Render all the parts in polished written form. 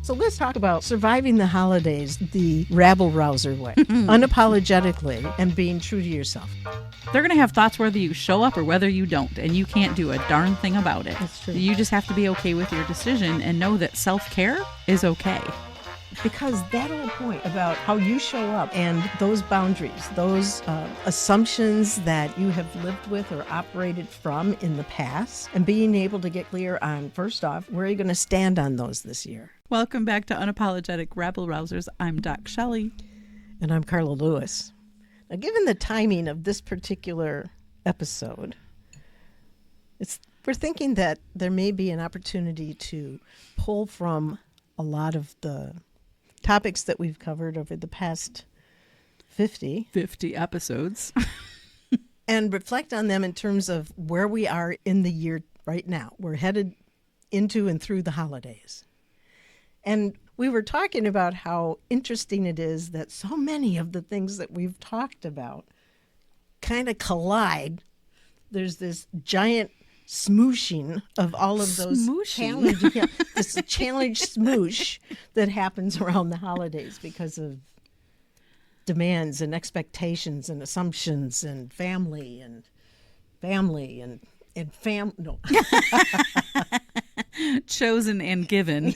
So let's talk about surviving the holidays the rabble-rouser way, unapologetically, and being true to yourself. They're going to have thoughts whether you show up or whether you don't, and you can't do a darn thing about it. That's true. You just have to be okay with your decision and know that self-care is okay. Because that whole point about how you show up and those boundaries, those assumptions that you have lived with or operated from in the past, and being able to get clear on, first off, where are you going to stand on those this year? Welcome back to Unapologetic Rabble-Rousers. I'm Doc Shelley. And I'm Carla Lewis. Now, given the timing of this particular episode, we're thinking that there may be an opportunity to pull from a lot of the topics that we've covered over the past 50 episodes and reflect on them in terms of where we are in the year right now. We're headed into and through the holidays. And we were talking about how interesting it is that so many of the things that we've talked about kind of collide. There's this giant smooshing of all of those this challenge smoosh that happens around the holidays because of demands and expectations and assumptions and family no. Chosen and given.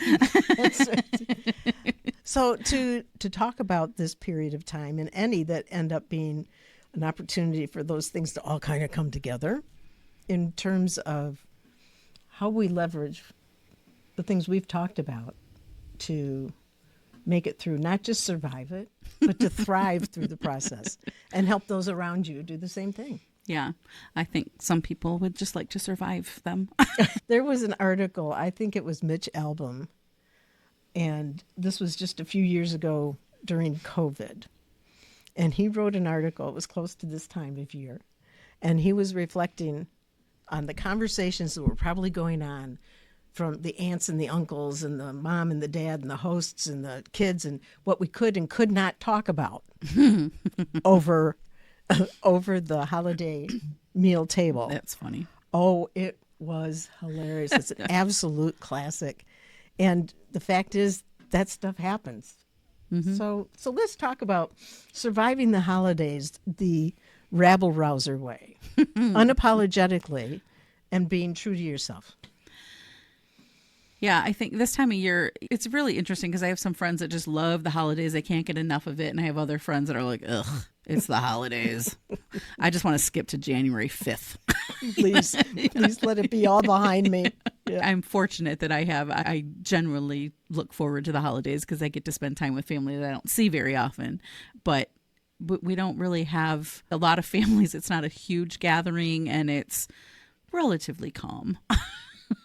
That's right. So to talk about this period of time and any that end up being an opportunity for those things to all kind of come together in terms of how we leverage the things we've talked about to make it through, not just survive it, but to thrive through the process and help those around you do the same thing. Yeah, I think some people would just like to survive them. There was an article, I think it was Mitch Albom, and this was just a few years ago during COVID. And he wrote an article, it was close to this time of year, and he was reflecting on the conversations that were probably going on from the aunts and the uncles and the mom and the dad and the hosts and the kids and what we could and could not talk about over the holiday meal table. That's funny. Oh, it was hilarious. It's an absolute classic. And the fact is that stuff happens. Mm-hmm. So let's talk about surviving the holidays the rabble-rouser way, unapologetically, and being true to yourself. Yeah, I think this time of year, it's really interesting because I have some friends that just love the holidays. They can't get enough of it. And I have other friends that are like, ugh, it's the holidays. I just want to skip to January 5th. Please let it be all behind me. Yeah. I'm fortunate that I generally look forward to the holidays because I get to spend time with family that I don't see very often. But we don't really have a lot of families. It's not a huge gathering and it's relatively calm.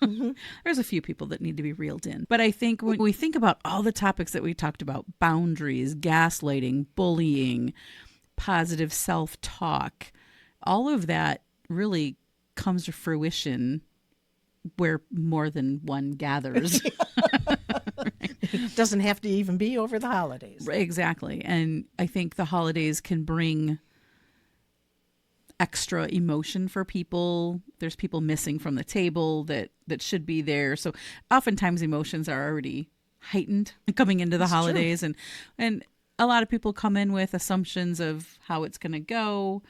Mm-hmm. There's a few people that need to be reeled in. But I think when we think about all the topics that we talked about, boundaries, gaslighting, bullying, positive self-talk, all of that really comes to fruition where more than one gathers. It doesn't have to even be over the holidays. Exactly. And I think the holidays can bring extra emotion for people. There's people missing from the table that should be there. So oftentimes emotions are already heightened coming into the That's holidays. true. And a lot of people come in with assumptions of how it's going to go.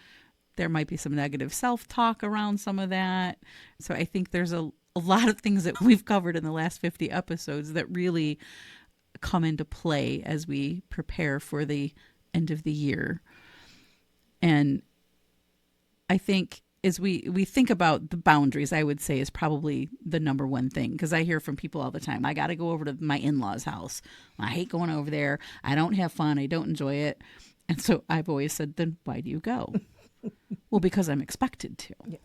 There might be some negative self-talk around some of that. So I think there's a lot of things that we've covered in the last 50 episodes that really come into play as we prepare for the end of the year. And I think as we think about the boundaries, I would say is probably the number one thing. Because I hear from people all the time, I got to go over to my in-laws' house. I hate going over there. I don't have fun. I don't enjoy it. And so I've always said, then why do you go? Well, because I'm expected to. Yeah.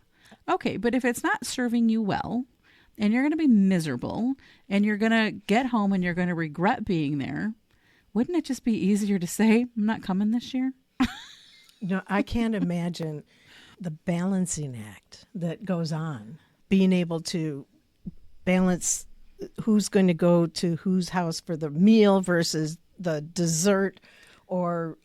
Okay, but if it's not serving you well and you're going to be miserable and you're going to get home and you're going to regret being there, wouldn't it just be easier to say, I'm not coming this year? I can't imagine the balancing act that goes on, being able to balance who's going to go to whose house for the meal versus the dessert or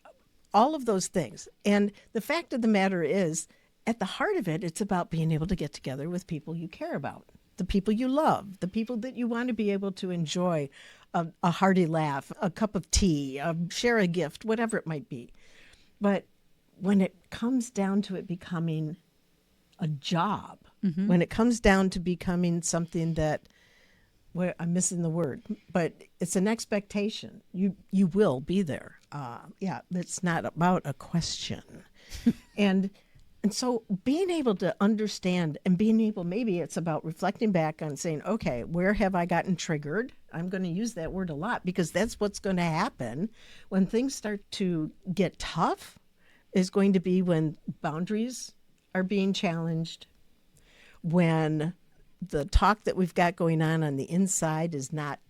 all of those things. And the fact of the matter is, at the heart of it, it's about being able to get together with people you care about. the people you love, the people that you want to be able to enjoy a hearty laugh, a cup of tea, share a gift, whatever it might be. But when it comes down to it becoming a job, when it comes down to becoming something that, well, I'm missing the word, but it's an expectation. You will be there. Yeah, it's not about a question. and so being able to understand and being able, maybe it's about reflecting back on saying, okay, where have I gotten triggered? I'm going to use that word a lot because that's what's going to happen when things start to get tough, is going to be when boundaries are being challenged, when the talk that we've got going on the inside is not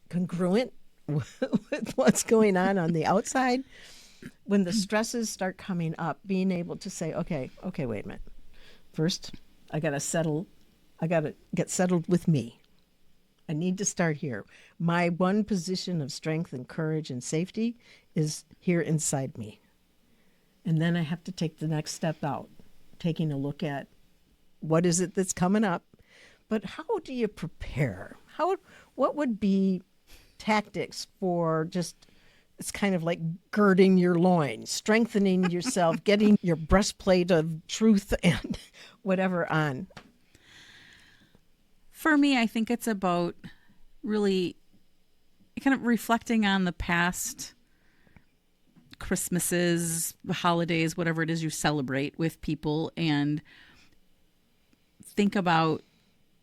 congruent with what's going on the outside. When the stresses start coming up, being able to say, okay, wait a minute. First, I got to get settled with me. I need to start here. My one position of strength and courage and safety is here inside me. And then I have to take the next step out, taking a look at what is it that's coming up. But how do you prepare? What would be tactics for just, it's kind of like girding your loins, strengthening yourself, getting your breastplate of truth and whatever on? For me, I think it's about really kind of reflecting on the past Christmases, holidays, whatever it is you celebrate with people, and think about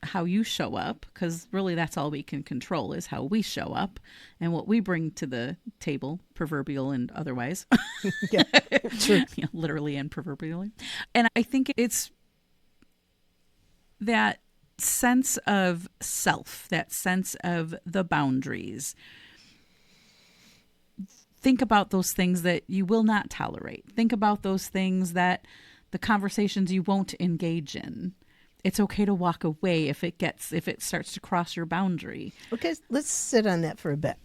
how you show up, because really that's all we can control is how we show up and what we bring to the table, proverbial and otherwise. Yeah, true. Yeah, literally and proverbially. And I think it's that sense of self, that sense of the boundaries. Think about those things that you will not tolerate. Think about those things that the conversations you won't engage in. It's okay to walk away if it starts to cross your boundary. Okay, let's sit on that for a bit,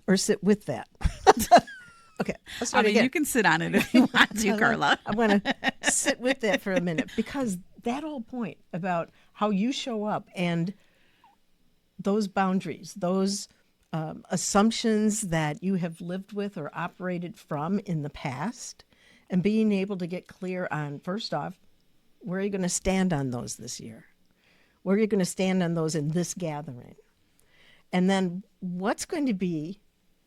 or sit with that. Okay, let's start again. You can sit on it if you want to, Carla. I want to sit with that for a minute, because that whole point about how you show up and those boundaries, those assumptions that you have lived with or operated from in the past, and being able to get clear on, first off, where are you going to stand on those this year? Where are you going to stand on those in this gathering? And then what's going to be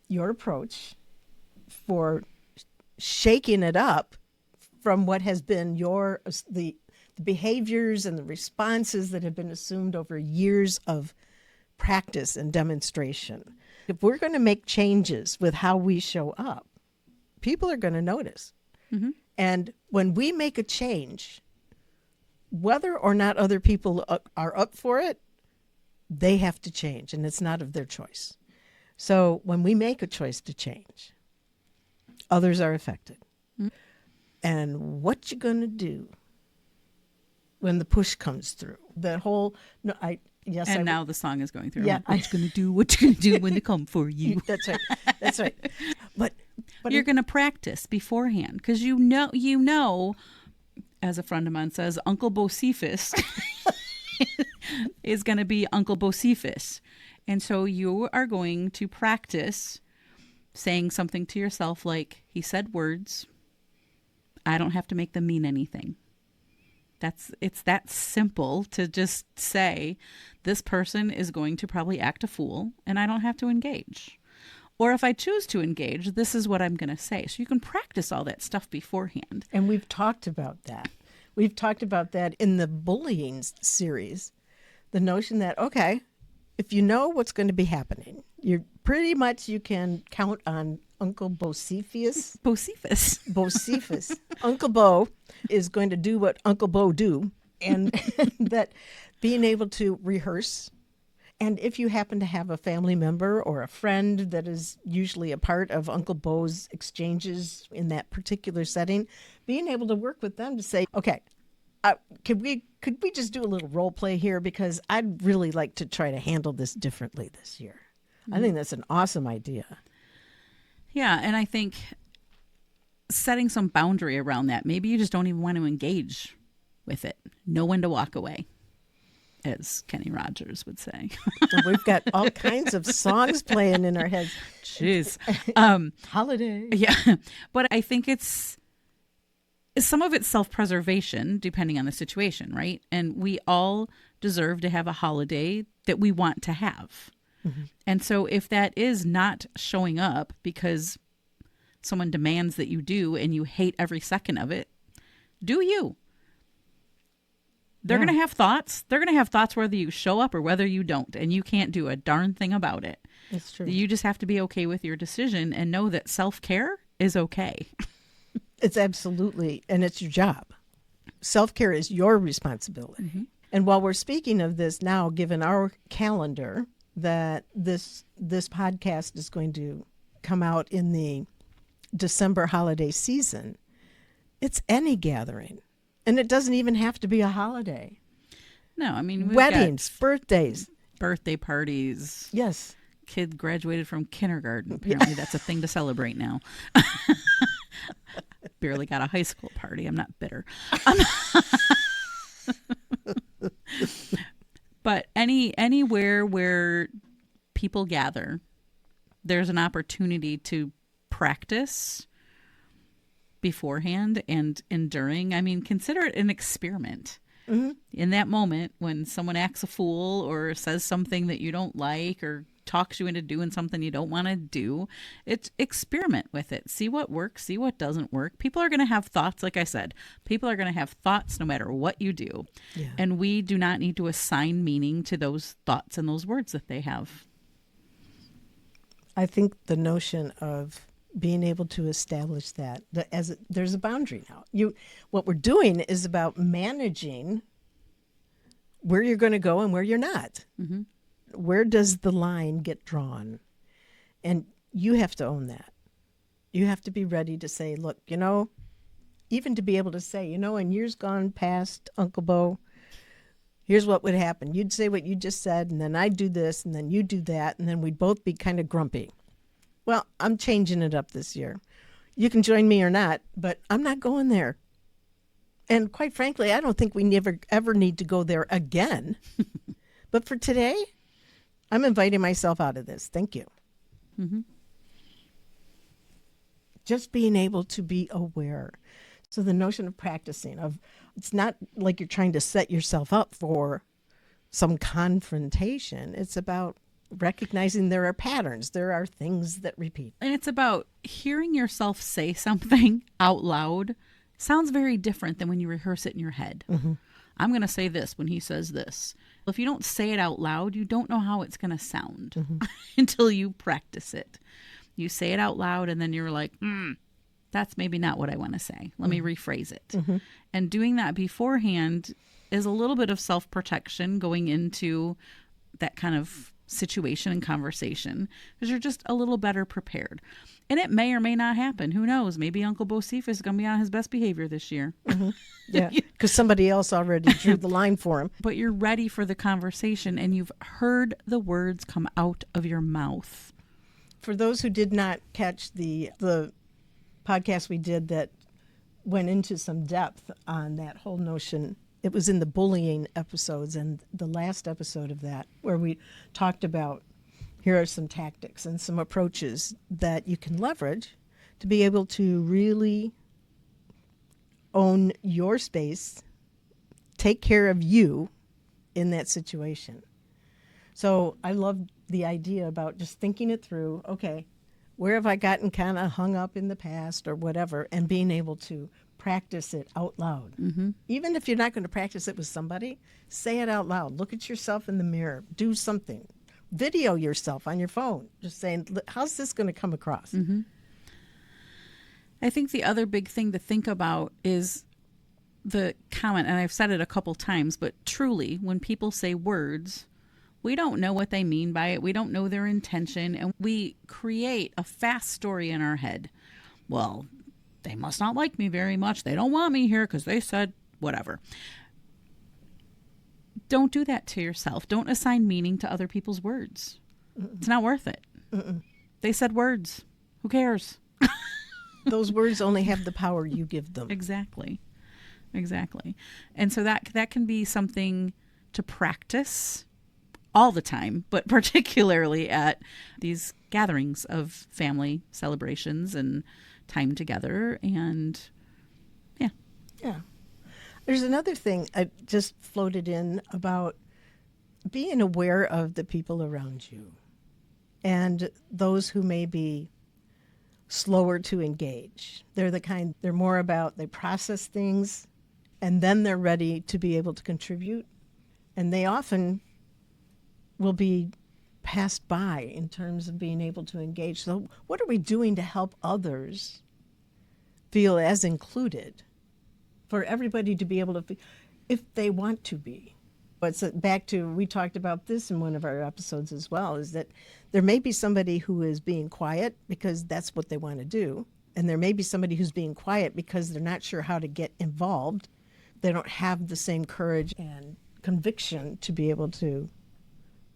your approach for shaking it up from what has been the behaviors and the responses that have been assumed over years of practice and demonstration? If we're going to make changes with how we show up, people are going to notice. Mm-hmm. And when we make a change, whether or not other people are up for it, they have to change, and it's not of their choice. So when we make a choice to change, others are affected. Mm-hmm. And what you gonna do when the push comes through? That whole now the song is going through. Yeah, what you gonna do? What you gonna do when they come for you? That's right. That's right. But you're gonna practice beforehand, because you know. As a friend of mine says, Uncle Bocephus is going to be Uncle Bocephus. And so you are going to practice saying something to yourself like, he said words. I don't have to make them mean anything. It's that simple to just say, this person is going to probably act a fool and I don't have to engage. Or if I choose to engage, this is what I'm going to say. So you can practice all that stuff beforehand. And we've talked about that. We've talked about that in the bullying series. The notion that, okay, if you know what's going to be happening, you can count on Uncle Bocephus. Bocephus. Uncle Bo is going to do what Uncle Bo do. And that being able to rehearse. And if you happen to have a family member or a friend that is usually a part of Uncle Bo's exchanges in that particular setting, being able to work with them to say, okay, could we just do a little role play here, because I'd really like to try to handle this differently this year. Mm-hmm. I think that's an awesome idea. Yeah, and I think setting some boundary around that, maybe you just don't even want to engage with it. Know when to walk away. as Kenny Rogers would say. And we've got all kinds of songs playing in our heads. Jeez. Holiday. Yeah. But I think some of it's self-preservation, depending on the situation, right? And we all deserve to have a holiday that we want to have. Mm-hmm. And so if that is not showing up because someone demands that you do and you hate every second of it, do you? They're going to have thoughts. They're going to have thoughts whether you show up or whether you don't. And you can't do a darn thing about it. It's true. You just have to be okay with your decision and know that self-care is okay. It's absolutely, and it's your job. Self-care is your responsibility. Mm-hmm. And while we're speaking of this now, given our calendar, that this podcast is going to come out in the December holiday season, it's any gathering. And it doesn't even have to be a holiday. No, I mean, weddings, birthdays. Birthday parties. Yes. Kid graduated from kindergarten. Apparently that's a thing to celebrate now. Barely got a high school party. I'm not bitter. But anywhere where people gather, there's an opportunity to practice beforehand and during. I mean, consider it an experiment. Mm-hmm. In that moment when someone acts a fool or says something that you don't like or talks you into doing something you don't want to do, it's experiment with it. See what works, see what doesn't work. People are going to have thoughts. Like I said, people are going to have thoughts no matter what you do. Yeah. And we do not need to assign meaning to those thoughts and those words that they have. I think the notion of being able to establish that there's a boundary now. What we're doing is about managing where you're going to go and where you're not. Mm-hmm. Where does the line get drawn? And you have to own that. You have to be ready to say, look, even to be able to say, in years gone past, Uncle Bo, here's what would happen. You'd say what you just said, and then I'd do this, and then you'd do that, and then we'd both be kind of grumpy. Well, I'm changing it up this year. You can join me or not, but I'm not going there. And quite frankly, I don't think we ever need to go there again. But for today, I'm inviting myself out of this. Thank you. Mm-hmm. Just being able to be aware. So the notion of practicing, it's not like you're trying to set yourself up for some confrontation. It's about recognizing there are patterns. There are things that repeat. And it's about hearing yourself say something out loud. Sounds very different than when you rehearse it in your head. Mm-hmm. I'm going to say this when he says this. If you don't say it out loud, you don't know how it's going to sound until you practice it. You say it out loud and then you're like, that's maybe not what I want to say. Let me rephrase it. Mm-hmm. And doing that beforehand is a little bit of self-protection going into that kind of situation and conversation because you're just a little better prepared. And it may or may not happen. Who knows? Maybe Uncle Bo Cephas is going to be on his best behavior this year. Mm-hmm. Yeah, because somebody else already drew the line for him. But you're ready for the conversation and you've heard the words come out of your mouth. For those who did not catch the podcast we did that went into some depth on that whole notion, it was in the bullying episodes and the last episode of that where we talked about here are some tactics and some approaches that you can leverage to be able to really own your space, take care of you in that situation. So I love the idea about just thinking it through. Okay, where have I gotten kind of hung up in the past or whatever, and being able to practice it out loud. Mm-hmm. Even if you're not going to practice it with somebody, say it out loud. Look at yourself in the mirror. Do something. Video yourself on your phone. Just saying, how's this going to come across? Mm-hmm. I think the other big thing to think about is the comment, and I've said it a couple times, but truly, when people say words, we don't know what they mean by it. We don't know their intention, and we create a fast story in our head. Well, they must not like me very much. They don't want me here because they said whatever. Don't do that to yourself. Don't assign meaning to other people's words. Mm-mm. It's not worth it. Mm-mm. They said words. Who cares? Those words only have the power you give them. Exactly. And so that can be something to practice all the time, but particularly at these gatherings of family celebrations and time together. And yeah. Yeah. There's another thing I just floated in about being aware of the people around you and those who may be slower to engage. They're more about, they process things and then they're ready to be able to contribute. And they often will be passed by in terms of being able to engage. So what are we doing to help others feel as included, for everybody to be able to, if they want to be? But back to, we talked about this in one of our episodes as well, is that there may be somebody who is being quiet because that's what they want to do. And there may be somebody who's being quiet because they're not sure how to get involved. They don't have the same courage and conviction to be able to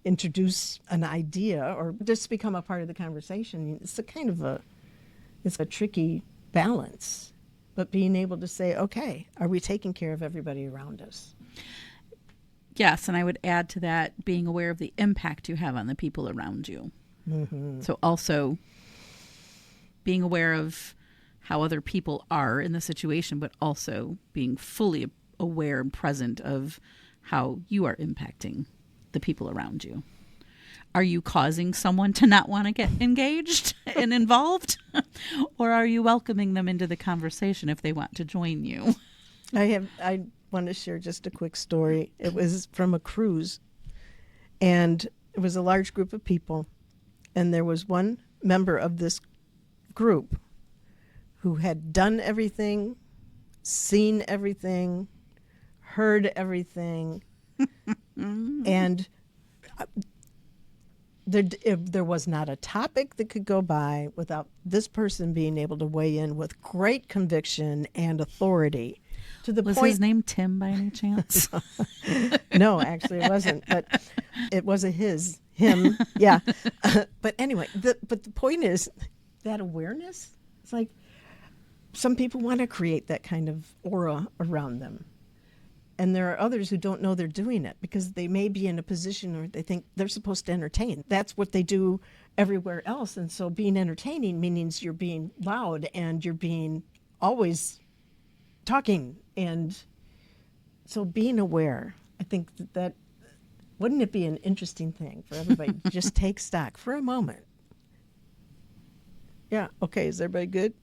introduce an idea or just become a part of the conversation. It's a tricky balance, but being able to say, okay, are we taking care of everybody around us? Yes, and I would add to that being aware of the impact you have on the people around you. Mm-hmm. So also being aware of how other people are in the situation, but also being fully aware and present of how you are impacting the people around you. Are you causing someone to not want to get engaged and involved? Or are you welcoming them into the conversation if they want to join you? I want to share just a quick story. It was from a cruise, and it was a large group of people, and there was one member of this group who had done everything, seen everything, heard everything, and there was not a topic that could go by without this person being able to weigh in with great conviction and authority. To the Was point, his name Tim by any chance? No, actually it wasn't, but it was him, yeah. But anyway, but the point is that awareness. It's like some people want to create that kind of aura around them. And there are others who don't know they're doing it because they may be in a position where they think they're supposed to entertain. That's what they do everywhere else. And so being entertaining means you're being loud and you're being always talking. And so being aware, I think that wouldn't it be an interesting thing for everybody to just take stock for a moment? Yeah, okay, is everybody good?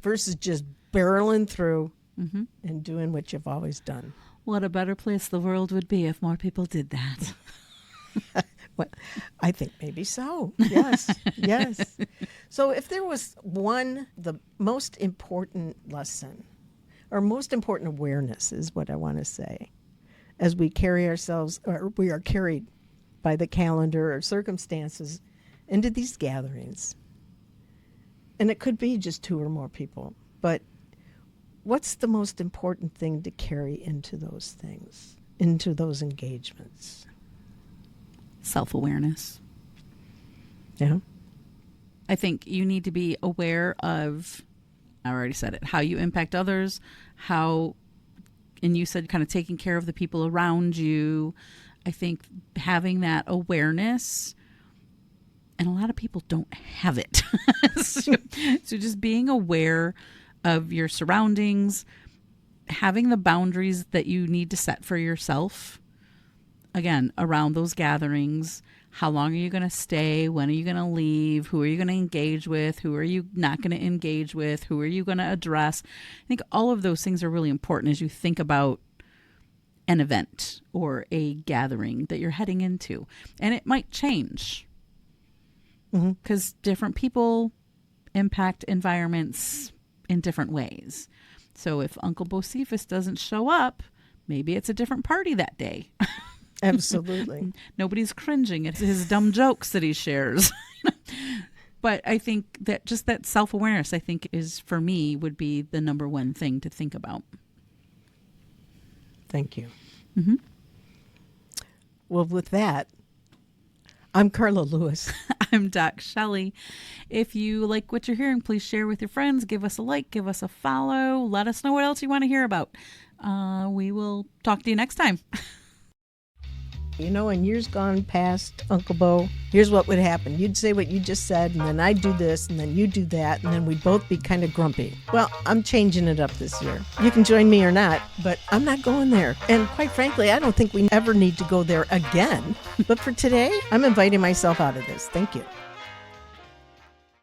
Versus just barreling through and doing what you've always done. What a better place the world would be if more people did that. Well, I think maybe so. Yes, yes. So if there was the most important lesson or most important awareness is what I want to say, as we carry ourselves, or we are carried by the calendar or circumstances into these gatherings. And it could be just two or more people, but what's the most important thing to carry into those things, into those engagements? Self-awareness. Yeah. I think you need to be aware of, I already said it, how you impact others, and you said kind of taking care of the people around you. I think having that awareness, and a lot of people don't have it. So just being aware of your surroundings, having the boundaries that you need to set for yourself, again, around those gatherings. How long are you going to stay? When are you going to leave? Who are you going to engage with? Who are you not going to engage with? Who are you going to address? I think all of those things are really important as you think about an event or a gathering that you're heading into. And it might change because different people impact environments in different ways. So if Uncle Bocephus doesn't show up, maybe it's a different party that day. Absolutely. Nobody's cringing at his dumb jokes that he shares. But I think that just that self-awareness, I think, for me, would be the number one thing to think about. Thank you. Mm-hmm. Well, with that, I'm Carla Lewis. I'm Doc Shelley. If you like what you're hearing, please share with your friends. Give us a like, give us a follow. Let us know what else you want to hear about. We will talk to you next time. You know, in years gone past, Uncle Bo, here's what would happen. You'd say what you just said, and then I'd do this, and then you do that, and then we'd both be kind of grumpy. Well, I'm changing it up this year. You can join me or not, but I'm not going there. And quite frankly, I don't think we ever need to go there again. But for today, I'm inviting myself out of this. Thank you.